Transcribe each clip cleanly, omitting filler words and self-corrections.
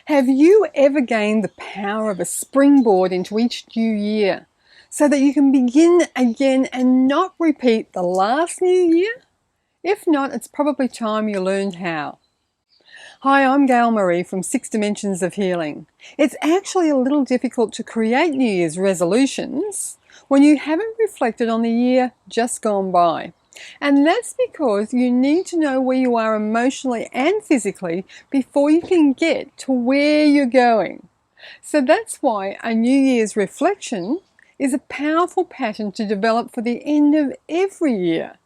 Have you ever gained the power of a springboard into each new year so that you can begin again and not repeat the last new year? If not, it's probably time you learned how. Hi, I'm Gayle Maree from 6 Dimensions of Healing. It's actually a little difficult to create New Year's resolutions when you haven't reflected on the year just gone by. And that's because you need to know where you are emotionally and physically before you can get to where you're going. So that's why a New Year's reflection is a powerful pattern to develop for the end of every year.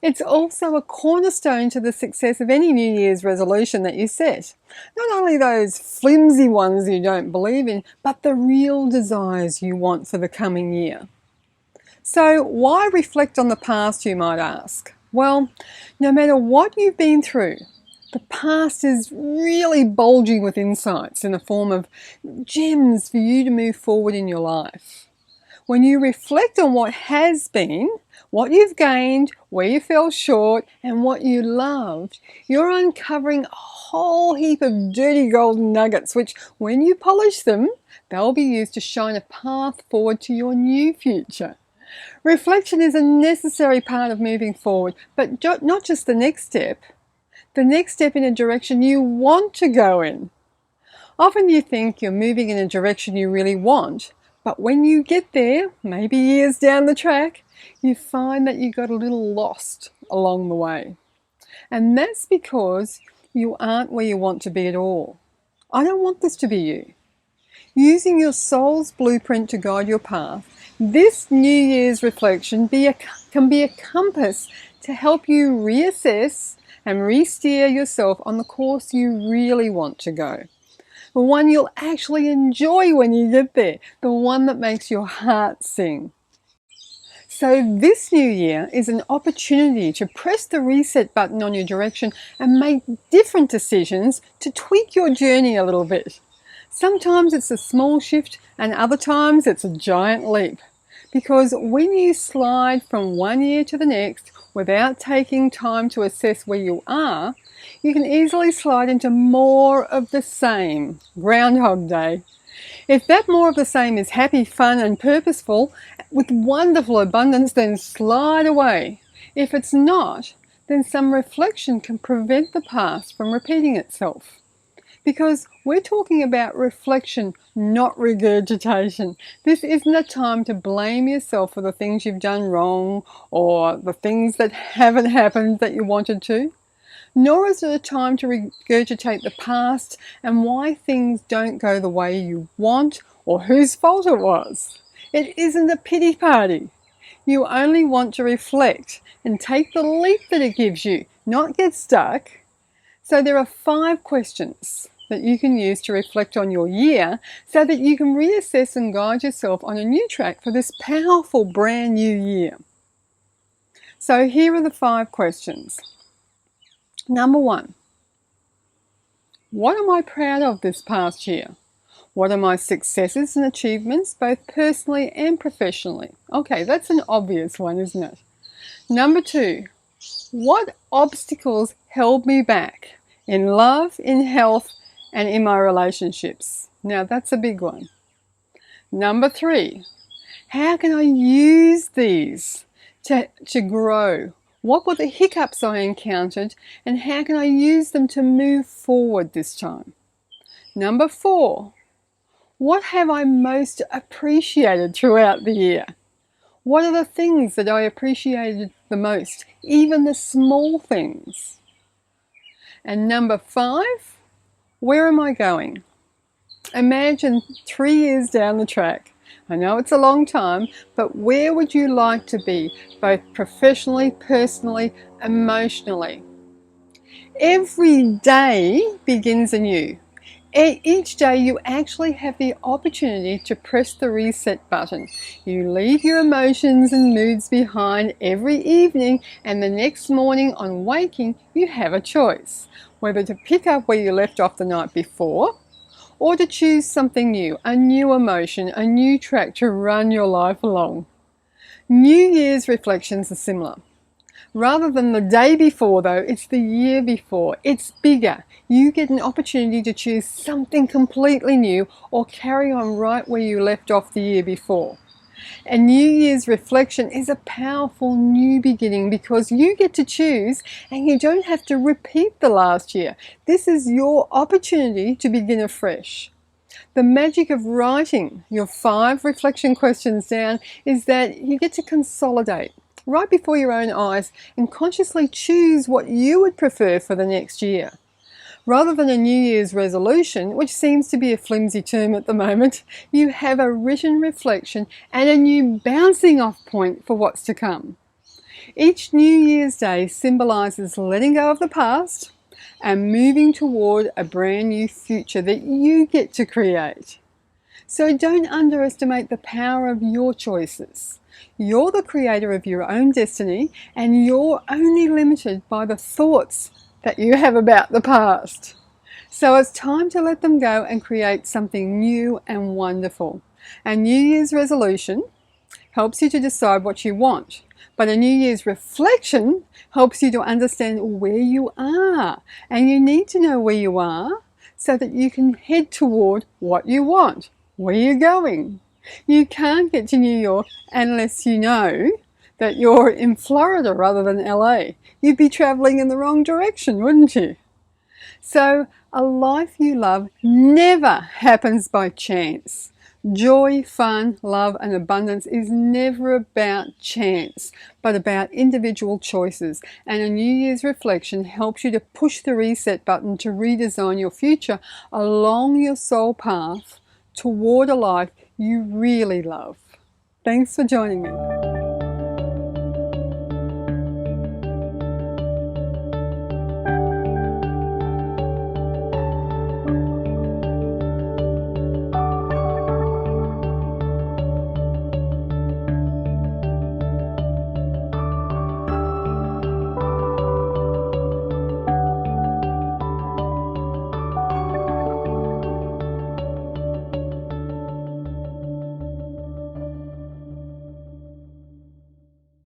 It's also a cornerstone to the success of any New Year's resolution that you set. Not only those flimsy ones you don't believe in, but the real desires you want for the coming year. So why reflect on the past, you might ask? Well, no matter what you've been through, the past is really bulging with insights in the form of gems for you to move forward in your life. When you reflect on what has been, what you've gained, where you fell short, and what you loved, you're uncovering a whole heap of dirty golden nuggets, which, when you polish them, they'll be used to shine a path forward to your new future. Reflection is a necessary part of moving forward, but not just the next step in a direction you want to go in. Often you think you're moving in a direction you really want, but when you get there, maybe years down the track, you find that you got a little lost along the way. And that's because you aren't where you want to be at all. I don't want this to be you. Using your soul's blueprint to guide your path, this New Year's reflection can be a compass to help you reassess and re-steer yourself on the course you really want to go. The one you'll actually enjoy when you get there, the one that makes your heart sing. So this new year is an opportunity to press the reset button on your direction and make different decisions to tweak your journey a little bit. Sometimes it's a small shift and other times it's a giant leap. Because when you slide from one year to the next without taking time to assess where you are, you can easily slide into more of the same, Groundhog Day. If that more of the same is happy, fun and purposeful with wonderful abundance, then slide away. If it's not, then some reflection can prevent the past from repeating itself. Because we're talking about reflection, not regurgitation. This isn't a time to blame yourself for the things you've done wrong or the things that haven't happened that you wanted to. Nor is it a time to regurgitate the past and why things don't go the way you want or whose fault it was. It isn't a pity party. You only want to reflect and take the leap that it gives you, not get stuck. So there are 5 questions that you can use to reflect on your year so that you can reassess and guide yourself on a new track for this powerful brand new year. So here are the 5 questions. Number 1, what am I proud of this past year? What are my successes and achievements, both personally and professionally? Okay, that's an obvious one, isn't it? Number 2, what obstacles held me back in love, in health, and in my relationships? Now that's a big one. Number 3, how can I use these to grow? What were the hiccups I encountered and how can I use them to move forward this time? Number 4, what have I most appreciated throughout the year? What are the things that I appreciated the most, even the small things? And number 5, where am I going? Imagine 3 years down the track. I know it's a long time, but where would you like to be, both professionally, personally, emotionally? Every day begins anew. Each day you actually have the opportunity to press the reset button. You leave your emotions and moods behind every evening, and the next morning on waking you have a choice, whether to pick up where you left off the night before or to choose something new, a new emotion, a new track to run your life along. New Year's reflections are similar. Rather than the day before though, it's the year before. It's bigger. You get an opportunity to choose something completely new or carry on right where you left off the year before. A New Year's reflection is a powerful new beginning because you get to choose and you don't have to repeat the last year. This is your opportunity to begin afresh. The magic of writing your 5 reflection questions down is that you get to consolidate right before your own eyes and consciously choose what you would prefer for the next year. Rather than a New Year's resolution, which seems to be a flimsy term at the moment, you have a written reflection and a new bouncing off point for what's to come. Each New Year's Day symbolises letting go of the past and moving toward a brand new future that you get to create. So don't underestimate the power of your choices. You're the creator of your own destiny and you're only limited by the thoughts that you have about the past. So it's time to let them go and create something new and wonderful. A New Year's resolution helps you to decide what you want, but a New Year's reflection helps you to understand where you are. And you need to know where you are so that you can head toward what you want. Where are you going? You can't get to New York unless you know that you're in Florida rather than LA. You'd be traveling in the wrong direction, wouldn't you? So a life you love never happens by chance. Joy, fun, love and abundance is never about chance, but about individual choices. And a New Year's reflection helps you to push the reset button to redesign your future along your soul path toward a life you really love. Thanks for joining me.